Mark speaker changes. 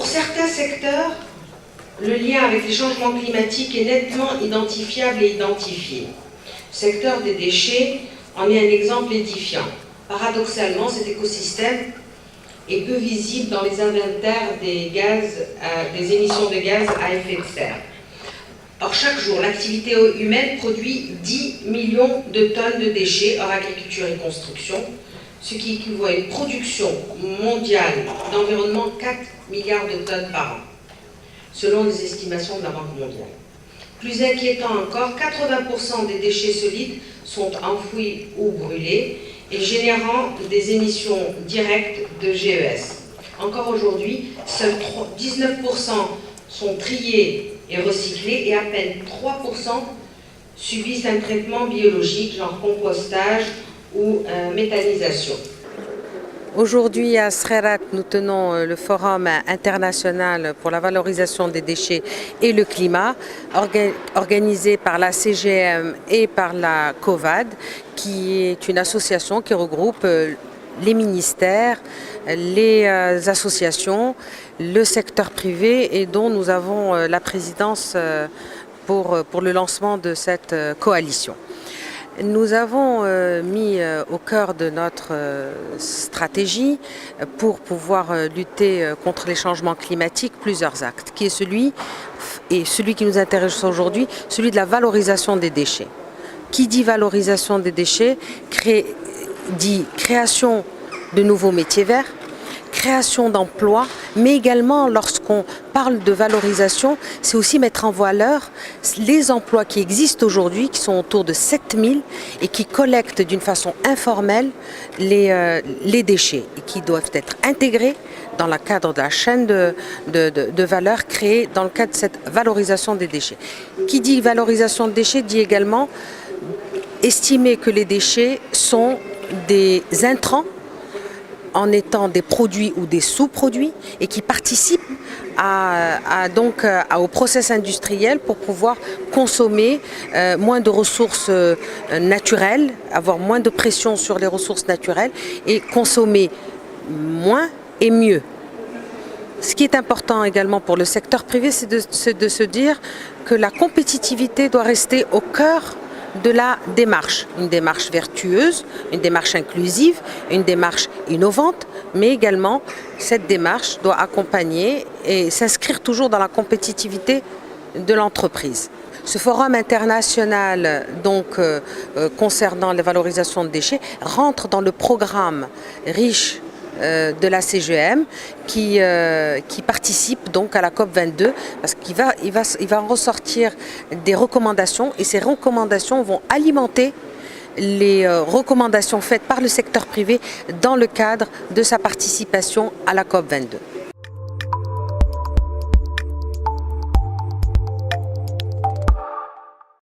Speaker 1: Pour certains secteurs, le lien avec les changements climatiques est nettement identifiable et identifié. Le secteur des déchets en est un exemple édifiant. Paradoxalement, cet écosystème est peu visible dans les inventaires des émissions de gaz à effet de serre. Or, chaque jour, l'activité humaine produit 10 millions de tonnes de déchets hors agriculture et construction, ce qui équivaut à une production mondiale d'environnement 4 milliards de tonnes par an, selon les estimations de la Banque mondiale. Plus inquiétant encore, 80% des déchets solides sont enfouis ou brûlés et générant des émissions directes de GES. Encore aujourd'hui, seuls 19% sont triés et recyclés et à peine 3% subissent un traitement biologique, genre compostage ou méthanisation.
Speaker 2: Aujourd'hui à Sreerat, nous tenons le Forum international pour la valorisation des déchets et le climat, organisé par la CGM et par la COVAD, qui est une association qui regroupe les ministères, les associations, le secteur privé et dont nous avons la présidence pour le lancement de cette coalition. Nous avons mis au cœur de notre stratégie pour pouvoir lutter contre les changements climatiques plusieurs actes, qui est celui qui nous intéresse aujourd'hui, celui de la valorisation des déchets. Qui dit valorisation des déchets dit création de nouveaux métiers verts, création d'emplois, mais également lorsqu'on parle de valorisation, c'est aussi mettre en valeur les emplois qui existent aujourd'hui, qui sont autour de 7000 et qui collectent d'une façon informelle les déchets et qui doivent être intégrés dans le cadre de la chaîne de valeur créée dans le cadre de cette valorisation des déchets. Qui dit valorisation de déchets dit également estimer que les déchets sont des intrants en étant des produits ou des sous-produits et qui participent au process industriel pour pouvoir consommer moins de ressources naturelles, avoir moins de pression sur les ressources naturelles et consommer moins et mieux. Ce qui est important également pour le secteur privé, c'est de se dire que la compétitivité doit rester au cœur de la démarche, une démarche vertueuse, une démarche inclusive, une démarche innovante, mais également cette démarche doit accompagner et s'inscrire toujours dans la compétitivité de l'entreprise. Ce forum international concernant la valorisation de déchets rentre dans le programme riche de la CGM qui participe donc à la COP22 parce qu'il va en ressortir des recommandations et ces recommandations vont alimenter les recommandations faites par le secteur privé dans le cadre de sa participation à la COP22.